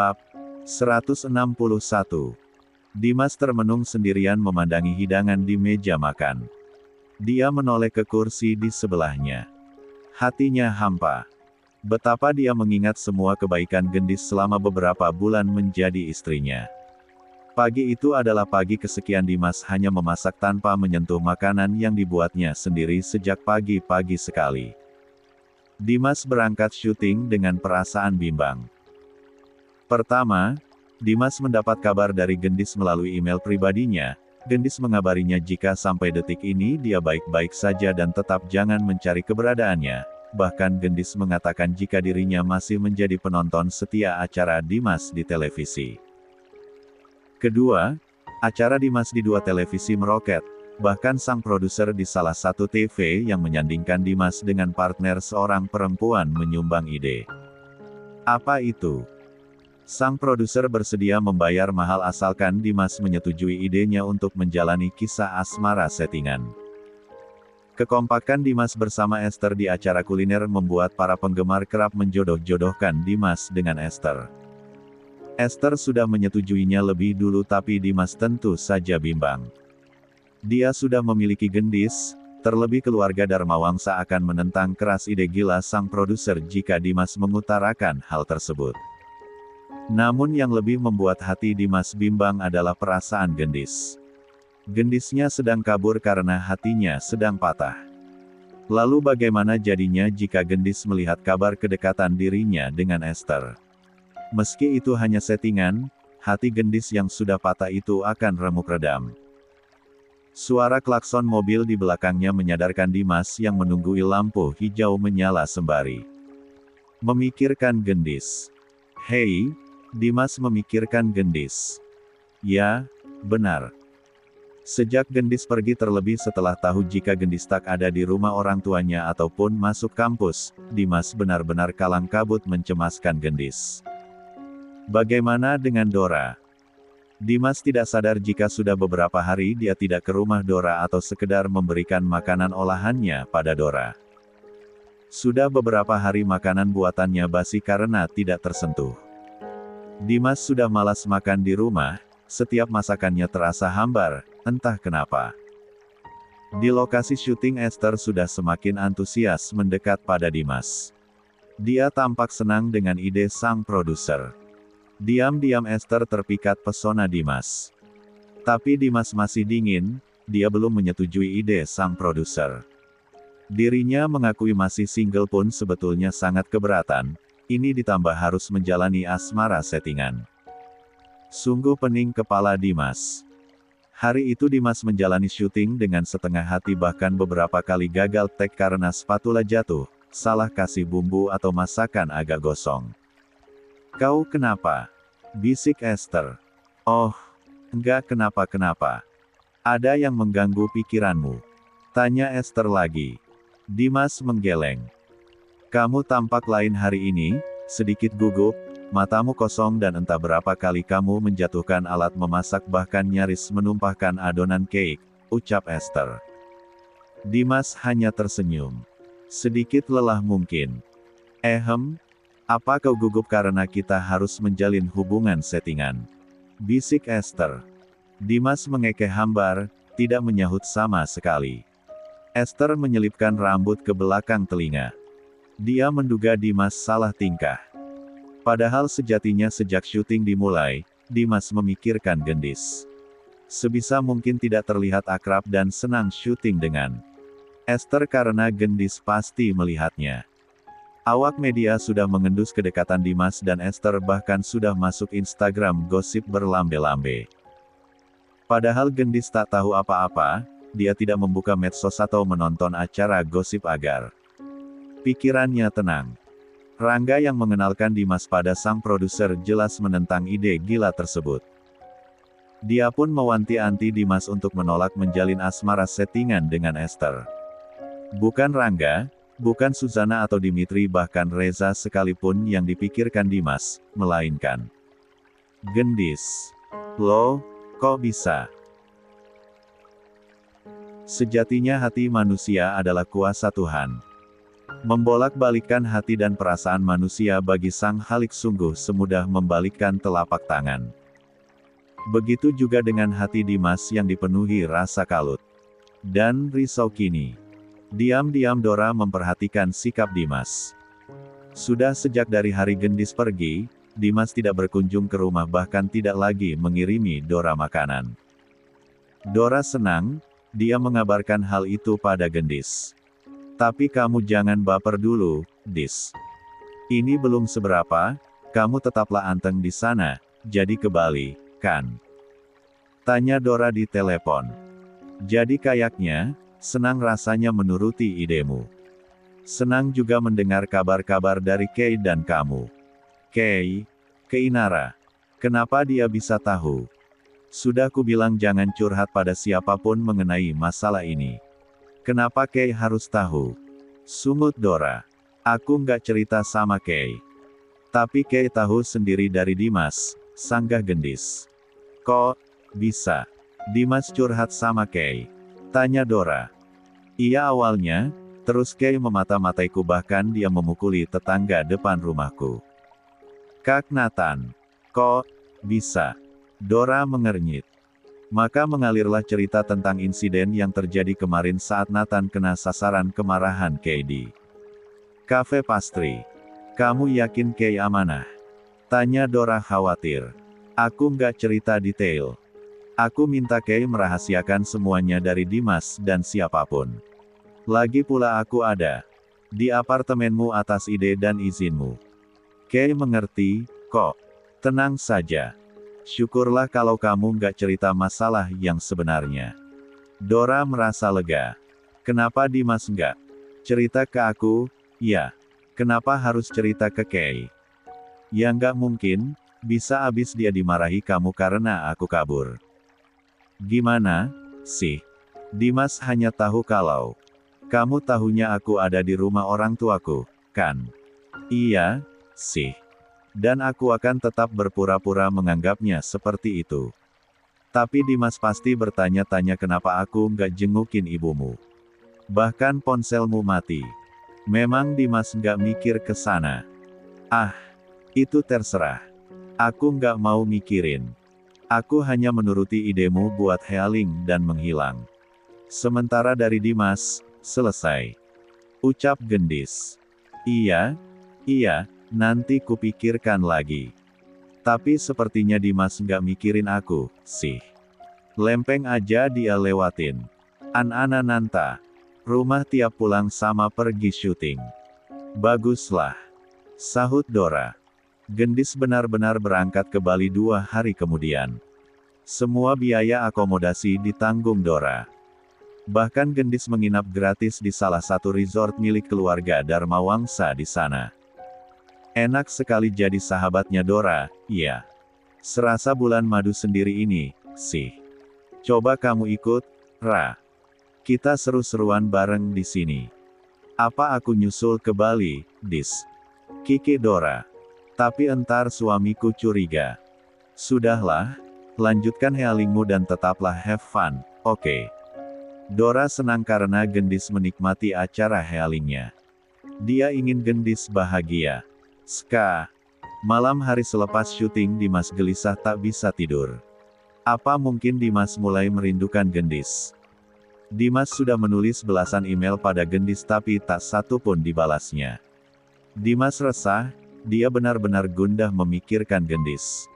Bab 161. Dimas termenung sendirian memandangi hidangan di meja makan. Dia menoleh ke kursi di sebelahnya. Hatinya hampa. Betapa dia mengingat semua kebaikan Gendis selama beberapa bulan menjadi istrinya. Pagi itu adalah pagi kesekian Dimas hanya memasak tanpa menyentuh makanan yang dibuatnya sendiri sejak pagi-pagi sekali. Dimas berangkat syuting dengan perasaan bimbang. Pertama, Dimas mendapat kabar dari Gendis melalui email pribadinya. Gendis mengabarinya jika sampai detik ini dia baik-baik saja dan tetap jangan mencari keberadaannya. Bahkan Gendis mengatakan jika dirinya masih menjadi penonton setia acara Dimas di televisi. Kedua, acara Dimas di 2 televisi meroket. Bahkan sang produser di salah satu TV yang menyandingkan Dimas dengan partner seorang perempuan menyumbang ide. Apa itu? Sang produser bersedia membayar mahal asalkan Dimas menyetujui idenya untuk menjalani kisah asmara settingan. Kekompakan Dimas bersama Esther di acara kuliner membuat para penggemar kerap menjodoh-jodohkan Dimas dengan Esther. Esther sudah menyetujuinya lebih dulu tapi Dimas tentu saja bimbang. Dia sudah memiliki Gendis, terlebih keluarga Dharmawangsa akan menentang keras ide gila sang produser jika Dimas mengutarakan hal tersebut. Namun yang lebih membuat hati Dimas bimbang adalah perasaan Gendis. Gendisnya sedang kabur karena hatinya sedang patah. Lalu bagaimana jadinya jika Gendis melihat kabar kedekatan dirinya dengan Esther? Meski itu hanya settingan, hati Gendis yang sudah patah itu akan remuk redam. Suara klakson mobil di belakangnya menyadarkan Dimas yang menunggui lampu hijau menyala sembari memikirkan Gendis. Hei, Dimas memikirkan Gendis. Ya, benar. Sejak Gendis pergi terlebih setelah tahu jika Gendis tak ada di rumah orang tuanya ataupun masuk kampus, Dimas benar-benar kalang kabut mencemaskan Gendis. Bagaimana dengan Dora? Dimas tidak sadar jika sudah beberapa hari dia tidak ke rumah Dora atau sekedar memberikan makanan olahannya pada Dora. Sudah beberapa hari makanan buatannya basi karena tidak tersentuh. Dimas sudah malas makan di rumah, setiap masakannya terasa hambar, entah kenapa. Di lokasi syuting Esther sudah semakin antusias mendekat pada Dimas. Dia tampak senang dengan ide sang produser. Diam-diam Esther terpikat pesona Dimas. Tapi Dimas masih dingin, dia belum menyetujui ide sang produser. Dirinya mengakui masih single pun sebetulnya sangat keberatan. Ini ditambah harus menjalani asmara settingan. Sungguh pening kepala Dimas. Hari itu Dimas menjalani syuting dengan setengah hati bahkan beberapa kali gagal take karena spatula jatuh, salah kasih bumbu atau masakan agak gosong. Kau kenapa? Bisik Esther. Oh, enggak kenapa-kenapa. Ada yang mengganggu pikiranmu? Tanya Esther lagi. Dimas menggeleng. Kamu tampak lain hari ini, sedikit gugup, matamu kosong dan entah berapa kali kamu menjatuhkan alat memasak bahkan nyaris menumpahkan adonan cake, ucap Esther. Dimas hanya tersenyum. Sedikit lelah mungkin. Apa kau gugup karena kita harus menjalin hubungan settingan? Bisik Esther. Dimas mengekeh hambar, tidak menyahut sama sekali. Esther menyelipkan rambut ke belakang telinga. Dia menduga Dimas salah tingkah. Padahal sejatinya sejak syuting dimulai, Dimas memikirkan Gendis. Sebisa mungkin tidak terlihat akrab dan senang syuting dengan Esther karena Gendis pasti melihatnya. Awak media sudah mengendus kedekatan Dimas dan Esther bahkan sudah masuk Instagram gosip berlambe-lambe. Padahal Gendis tak tahu apa-apa, dia tidak membuka medsos atau menonton acara gosip agar pikirannya tenang. Rangga yang mengenalkan Dimas pada sang produser jelas menentang ide gila tersebut. Dia pun mewanti-wanti Dimas untuk menolak menjalin asmara settingan dengan Esther. Bukan Rangga, bukan Suzana atau Dimitri bahkan Reza sekalipun yang dipikirkan Dimas, melainkan Gendis. Loh, kok bisa? Sejatinya hati manusia adalah kuasa Tuhan. Membolak-balikkan hati dan perasaan manusia bagi sang Halik sungguh semudah membalikkan telapak tangan. Begitu juga dengan hati Dimas yang dipenuhi rasa kalut dan risau kini. Diam-diam Dora memperhatikan sikap Dimas. Sudah sejak dari hari Gendis pergi, Dimas tidak berkunjung ke rumah bahkan tidak lagi mengirimi Dora makanan. Dora senang, dia mengabarkan hal itu pada Gendis. Tapi kamu jangan baper dulu, Dis. Ini belum seberapa, kamu tetaplah anteng di sana, jadi ke Bali, kan? Tanya Dora di telepon. Jadi kayaknya, senang rasanya menuruti idemu. Senang juga mendengar kabar-kabar dari Kay dan kamu. Kay, Keinara. Kenapa dia bisa tahu? Sudah kubilang jangan curhat pada siapapun mengenai masalah ini. Kenapa Kay harus tahu? Sungut Dora. Aku nggak cerita sama Kay. Tapi Kay tahu sendiri dari Dimas, sanggah Gendis. Kok bisa Dimas curhat sama Kay? Tanya Dora. Iya awalnya, terus Kay memata-mataiku bahkan dia memukuli tetangga depan rumahku. Kak Nathan. Kok bisa? Dora mengernyit. Maka mengalirlah cerita tentang insiden yang terjadi kemarin saat Nathan kena sasaran kemarahan Kay di kafe pastry. Kamu yakin Kay amanah? Tanya Dora khawatir. Aku nggak cerita detail. Aku minta Kay merahasiakan semuanya dari Dimas dan siapapun. Lagi pula aku ada di apartemenmu atas ide dan izinmu. Kay mengerti, kok. Tenang saja. Syukurlah kalau kamu nggak cerita masalah yang sebenarnya. Dora merasa lega. Kenapa Dimas nggak cerita ke aku? Ya. Kenapa harus cerita ke Kay? Ya nggak mungkin, bisa abis dia dimarahi kamu karena aku kabur. Gimana, sih? Dimas hanya tahu kalau kamu tahunya aku ada di rumah orang tuaku, kan? Iya, sih. Dan aku akan tetap berpura-pura menganggapnya seperti itu. Tapi Dimas pasti bertanya-tanya kenapa aku nggak jengukin ibumu. Bahkan ponselmu mati. Memang Dimas nggak mikir ke sana. Ah, itu terserah. Aku nggak mau mikirin. Aku hanya menuruti idemu buat healing dan menghilang. Sementara dari Dimas, selesai. Ucap Gendis. Iya, nanti kupikirkan lagi. Tapi sepertinya Dimas nggak mikirin aku, sih. Lempeng aja dia lewatin. An-ana nanta. Rumah tiap pulang sama pergi syuting. Baguslah. Sahut Dora. Gendis benar-benar berangkat ke Bali 2 hari kemudian. Semua biaya akomodasi ditanggung Dora. Bahkan Gendis menginap gratis di salah satu resort milik keluarga Dharmawangsa di sana. Enak sekali jadi sahabatnya Dora, iya. Serasa bulan madu sendiri ini, sih. Coba kamu ikut, Ra. Kita seru-seruan bareng di sini. Apa aku nyusul ke Bali, Dis? Kiki Dora. Tapi entar suamiku curiga. Sudahlah, lanjutkan healingmu dan tetaplah have fun, oke? Dora senang karena Gendis menikmati acara healingnya. Dia ingin Gendis bahagia. Malam hari selepas syuting Dimas gelisah tak bisa tidur. Apa mungkin Dimas mulai merindukan Gendis? Dimas sudah menulis belasan email pada Gendis tapi tak satu pun dibalasnya. Dimas resah, dia benar-benar gundah memikirkan Gendis.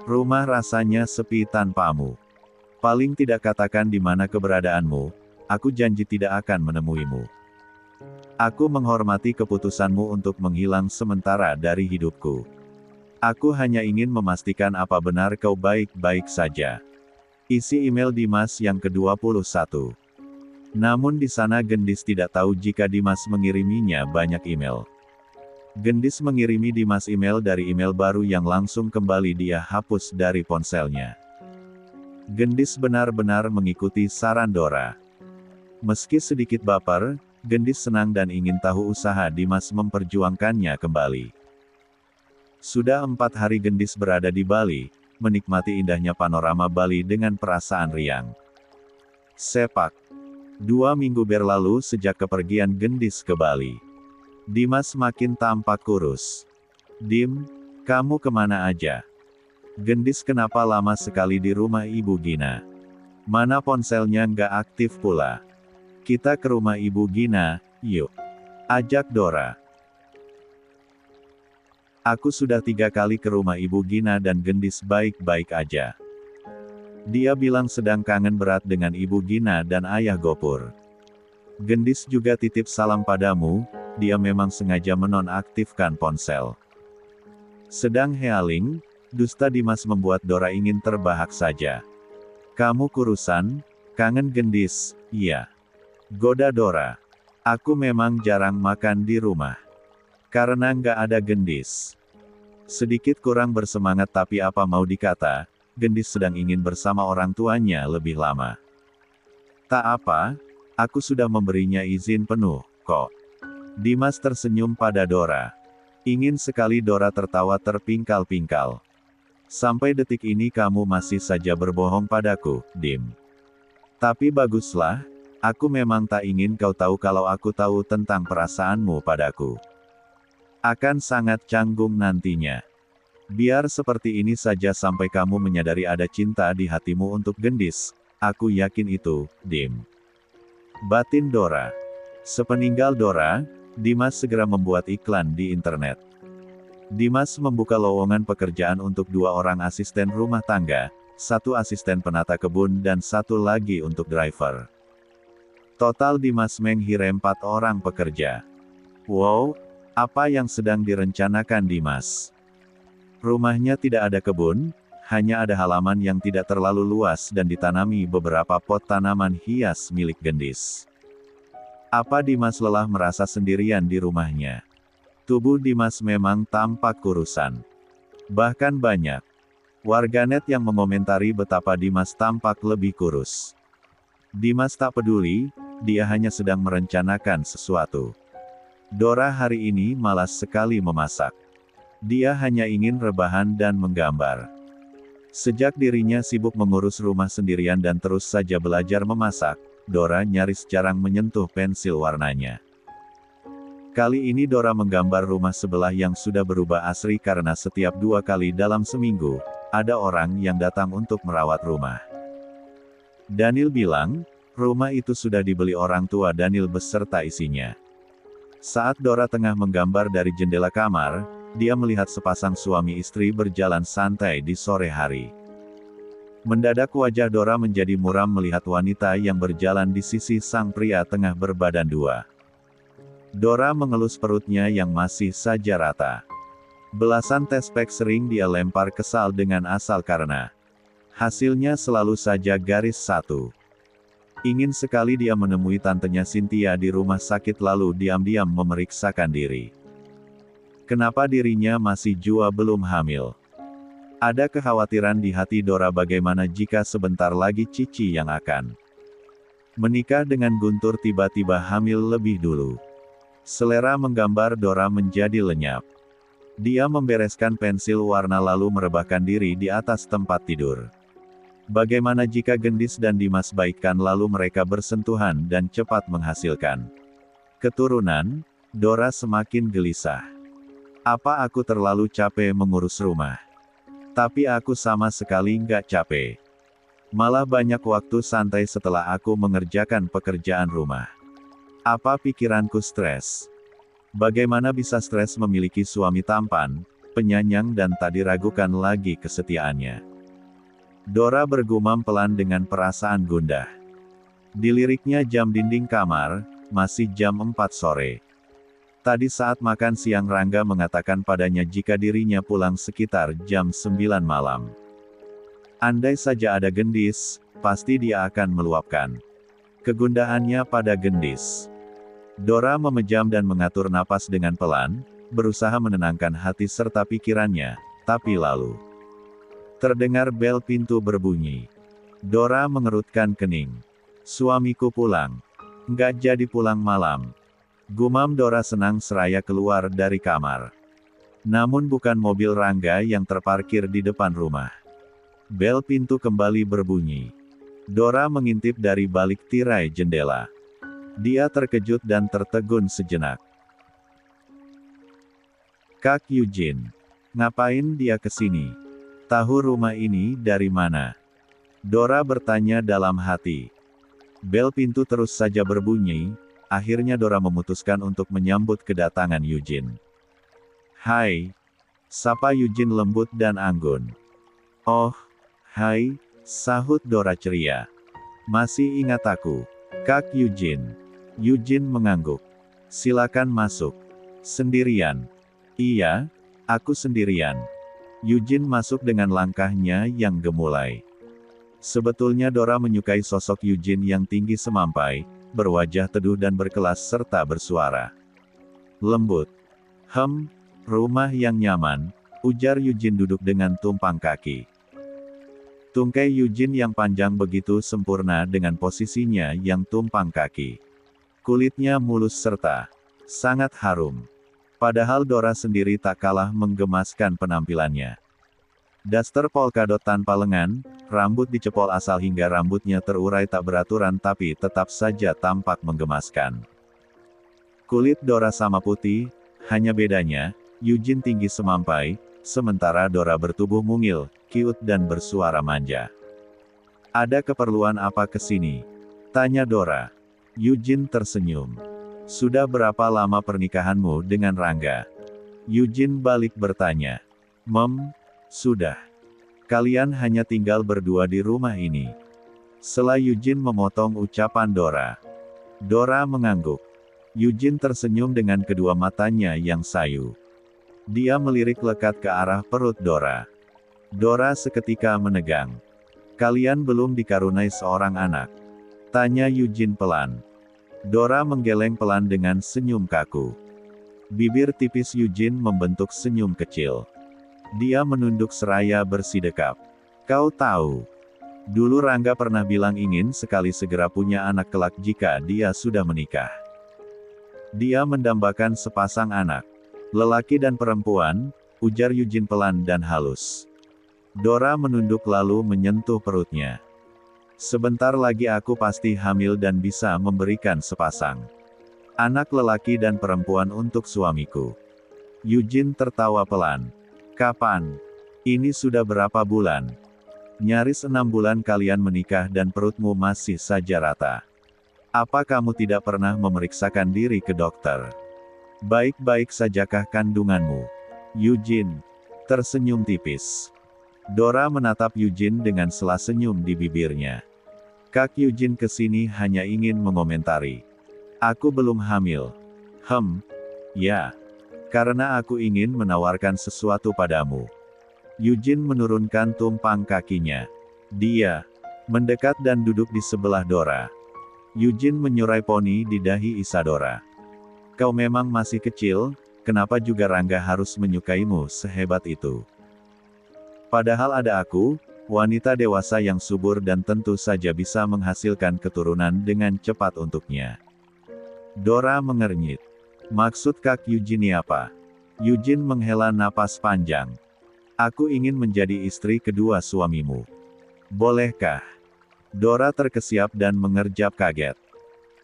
Rumah rasanya sepi tanpamu. Paling tidak katakan di mana keberadaanmu, aku janji tidak akan menemuimu. Aku menghormati keputusanmu untuk menghilang sementara dari hidupku. Aku hanya ingin memastikan apa benar kau baik-baik saja. Isi email Dimas yang ke-21. Namun di sana Gendis tidak tahu jika Dimas mengiriminya banyak email. Gendis mengirimi Dimas email dari email baru yang langsung kembali dia hapus dari ponselnya. Gendis benar-benar mengikuti saran Dora. Meski sedikit baper, Gendis senang dan ingin tahu usaha Dimas memperjuangkannya kembali. Sudah 4 hari Gendis berada di Bali, menikmati indahnya panorama Bali dengan perasaan riang. Sepak. 2 minggu berlalu sejak kepergian Gendis ke Bali. Dimas makin tampak kurus. Dim, kamu kemana aja? Gendis kenapa lama sekali di rumah Ibu Gina? Mana ponselnya nggak aktif pula? Kita ke rumah Ibu Gina, yuk. Ajak Dora. Aku sudah 3 kali ke rumah Ibu Gina dan Gendis baik-baik aja. Dia bilang sedang kangen berat dengan Ibu Gina dan Ayah Gopur. Gendis juga titip salam padamu, dia memang sengaja menonaktifkan ponsel. Sedang healing, dusta Dimas membuat Dora ingin terbahak saja. Kamu kurusan, kangen Gendis, iya. Goda Dora. Aku memang jarang makan di rumah. Karena nggak ada Gendis. Sedikit kurang bersemangat tapi apa mau dikata, Gendis sedang ingin bersama orang tuanya lebih lama. Tak apa, aku sudah memberinya izin penuh, kok. Dimas tersenyum pada Dora. Ingin sekali Dora tertawa terpingkal-pingkal. Sampai detik ini kamu masih saja berbohong padaku, Dim. Tapi baguslah, aku memang tak ingin kau tahu kalau aku tahu tentang perasaanmu padaku. Akan sangat canggung nantinya. Biar seperti ini saja sampai kamu menyadari ada cinta di hatimu untuk Gendis, aku yakin itu, Dim. Batin Dora. Sepeninggal Dora, Dimas segera membuat iklan di internet. Dimas membuka lowongan pekerjaan untuk 2 orang asisten rumah tangga, 1 asisten penata kebun dan 1 lagi untuk driver. Total Dimas menghiring 4 orang pekerja. Wow, apa yang sedang direncanakan Dimas? Rumahnya tidak ada kebun, hanya ada halaman yang tidak terlalu luas dan ditanami beberapa pot tanaman hias milik Gendis. Apa Dimas lelah merasa sendirian di rumahnya? Tubuh Dimas memang tampak kurusan. Bahkan banyak warganet yang mengomentari betapa Dimas tampak lebih kurus. Dimas tak peduli, dia hanya sedang merencanakan sesuatu. Dora hari ini malas sekali memasak. Dia hanya ingin rebahan dan menggambar. Sejak dirinya sibuk mengurus rumah sendirian dan terus saja belajar memasak, Dora nyaris jarang menyentuh pensil warnanya. Kali ini Dora menggambar rumah sebelah yang sudah berubah asri karena setiap 2 kali dalam seminggu, ada orang yang datang untuk merawat rumah. Daniel bilang, rumah itu sudah dibeli orang tua Daniel beserta isinya. Saat Dora tengah menggambar dari jendela kamar, dia melihat sepasang suami istri berjalan santai di sore hari. Mendadak wajah Dora menjadi muram melihat wanita yang berjalan di sisi sang pria tengah berbadan 2. Dora mengelus perutnya yang masih saja rata. Belasan tespek sering dia lempar kesal dengan asal karena hasilnya selalu saja garis 1. Ingin sekali dia menemui tantenya Cynthia di rumah sakit lalu diam-diam memeriksakan diri. Kenapa dirinya masih jua belum hamil? Ada kekhawatiran di hati Dora bagaimana jika sebentar lagi Cici yang akan menikah dengan Guntur tiba-tiba hamil lebih dulu. Selera menggambar Dora menjadi lenyap. Dia membereskan pensil warna lalu merebahkan diri di atas tempat tidur. Bagaimana jika Gendis dan Dimas baikan lalu mereka bersentuhan dan cepat menghasilkan keturunan? Dora semakin gelisah. Apa aku terlalu capek mengurus rumah? Tapi aku sama sekali nggak capek. Malah banyak waktu santai setelah aku mengerjakan pekerjaan rumah. Apa pikiranku stres? Bagaimana bisa stres memiliki suami tampan, penyayang dan tak diragukan lagi kesetiaannya? Dora bergumam pelan dengan perasaan gundah. Diliriknya jam dinding kamar, masih jam 4 sore. Tadi saat makan siang Rangga mengatakan padanya jika dirinya pulang sekitar jam 9 malam. Andai saja ada Gendis, pasti dia akan meluapkan kegundahannya pada Gendis. Dora memejam dan mengatur napas dengan pelan, berusaha menenangkan hati serta pikirannya, tapi lalu terdengar bel pintu berbunyi. Dora mengerutkan kening. Suamiku pulang. Nggak jadi pulang malam. Gumam Dora senang seraya keluar dari kamar. Namun bukan mobil Rangga yang terparkir di depan rumah. Bel pintu kembali berbunyi. Dora mengintip dari balik tirai jendela. Dia terkejut dan tertegun sejenak. Kak Eugene. Ngapain dia kesini? Tahu rumah ini dari mana? Dora bertanya dalam hati. Bel pintu terus saja berbunyi, akhirnya Dora memutuskan untuk menyambut kedatangan Eugene. Hai, sapa Eugene lembut dan anggun. Oh, hai, sahut Dora ceria. Masih ingat aku, Kak Eugene? Eugene mengangguk. Silakan masuk. Sendirian? Iya, aku sendirian. Eugene masuk dengan langkahnya yang gemulai. Sebetulnya Dora menyukai sosok Eugene yang tinggi semampai, berwajah teduh dan berkelas serta bersuara lembut. Rumah yang nyaman, ujar Eugene duduk dengan tumpang kaki. Tungkai Eugene yang panjang begitu sempurna dengan posisinya yang tumpang kaki. Kulitnya mulus serta sangat harum. Padahal Dora sendiri tak kalah menggemaskan penampilannya. Daster polkadot tanpa lengan, rambut dicepol asal hingga rambutnya terurai tak beraturan tapi tetap saja tampak menggemaskan. Kulit Dora sama putih, hanya bedanya, Eugene tinggi semampai, sementara Dora bertubuh mungil, cute dan bersuara manja. Ada keperluan apa kesini? Tanya Dora. Eugene tersenyum. Sudah berapa lama pernikahanmu dengan Rangga? Eugene balik bertanya. Sudah. Kalian hanya tinggal berdua di rumah ini. Setelah Eugene memotong ucapan Dora. Dora mengangguk. Eugene tersenyum dengan kedua matanya yang sayu. Dia melirik lekat ke arah perut Dora. Dora seketika menegang. Kalian belum dikaruniai seorang anak? Tanya Eugene pelan. Dora menggeleng pelan dengan senyum kaku. Bibir tipis Eugene membentuk senyum kecil. Dia menunduk seraya bersidekap. Kau tahu, dulu Rangga pernah bilang ingin sekali segera punya anak kelak jika dia sudah menikah. Dia mendambakan sepasang anak, lelaki dan perempuan, ujar Eugene pelan dan halus. Dora menunduk lalu menyentuh perutnya. Sebentar lagi aku pasti hamil dan bisa memberikan sepasang anak lelaki dan perempuan untuk suamiku. Eugene tertawa pelan. Kapan? Ini sudah berapa bulan? Nyaris 6 bulan kalian menikah dan perutmu masih saja rata. Apa kamu tidak pernah memeriksakan diri ke dokter? Baik-baik sajakah kandunganmu? Eugene tersenyum tipis. Dora menatap Eugene dengan sela senyum di bibirnya. Kak Eugene kesini hanya ingin mengomentari. Aku belum hamil. Ya. Karena aku ingin menawarkan sesuatu padamu. Eugene menurunkan tumpang kakinya. Dia mendekat dan duduk di sebelah Dora. Eugene menyurai poni di dahi Isadora. Kau memang masih kecil, kenapa juga Rangga harus menyukaimu sehebat itu? Padahal ada aku, wanita dewasa yang subur dan tentu saja bisa menghasilkan keturunan dengan cepat untuknya. Dora mengernyit. Maksud Kak Eugene apa? Eugene menghela napas panjang. Aku ingin menjadi istri kedua suamimu. Bolehkah? Dora terkesiap dan mengerjap kaget.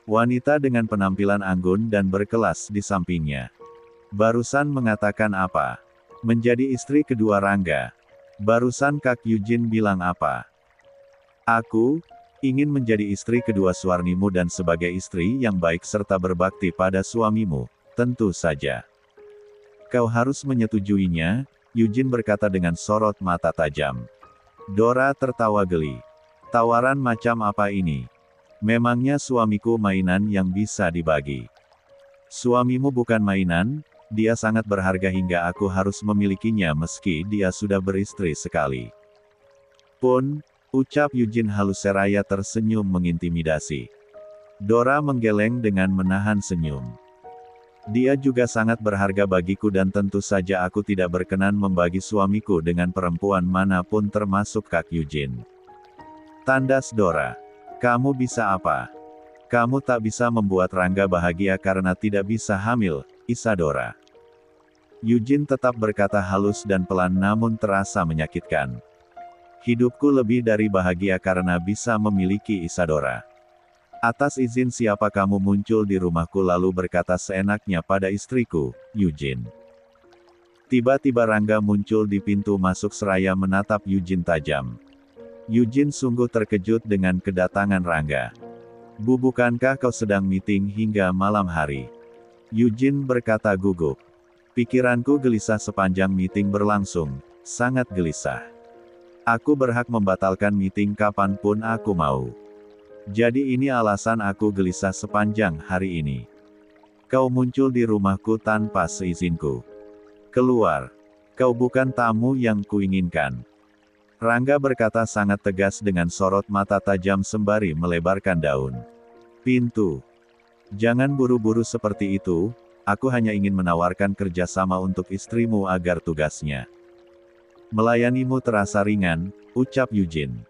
Wanita dengan penampilan anggun dan berkelas di sampingnya. Barusan mengatakan apa? Menjadi istri kedua Rangga. Barusan Kak Eugene bilang apa? Aku ingin menjadi istri kedua suamimu dan sebagai istri yang baik serta berbakti pada suamimu, tentu saja. Kau harus menyetujuinya, Eugene berkata dengan sorot mata tajam. Dora tertawa geli. Tawaran macam apa ini? Memangnya suamiku mainan yang bisa dibagi? Suamimu bukan mainan, dia sangat berharga hingga aku harus memilikinya meski dia sudah beristri sekali. Ucap Eugene halus seraya tersenyum mengintimidasi. Dora menggeleng dengan menahan senyum. Dia juga sangat berharga bagiku dan tentu saja aku tidak berkenan membagi suamiku dengan perempuan manapun termasuk Kak Eugene. Tandas Dora. Kamu bisa apa? Kamu tak bisa membuat Rangga bahagia karena tidak bisa hamil, Isadora. Eugene tetap berkata halus dan pelan namun terasa menyakitkan. Hidupku lebih dari bahagia karena bisa memiliki Isadora. Atas izin siapa kamu muncul di rumahku lalu berkata seenaknya pada istriku, Eugene? Tiba-tiba Rangga muncul di pintu masuk seraya menatap Eugene tajam. Eugene sungguh terkejut dengan kedatangan Rangga. "Bu, bukankah kau sedang meeting hingga malam hari?" Eugene berkata gugup. "Pikiranku gelisah sepanjang meeting berlangsung, sangat gelisah. Aku berhak membatalkan meeting kapanpun aku mau. Jadi ini alasan aku gelisah sepanjang hari ini. Kau muncul di rumahku tanpa seizinku. Keluar. Kau bukan tamu yang kuinginkan." Rangga berkata sangat tegas dengan sorot mata tajam sembari melebarkan daun. "Pintu. Jangan buru-buru seperti itu, aku hanya ingin menawarkan kerjasama untuk istrimu agar tugasnya melayanimu terasa ringan," ucap Eugene.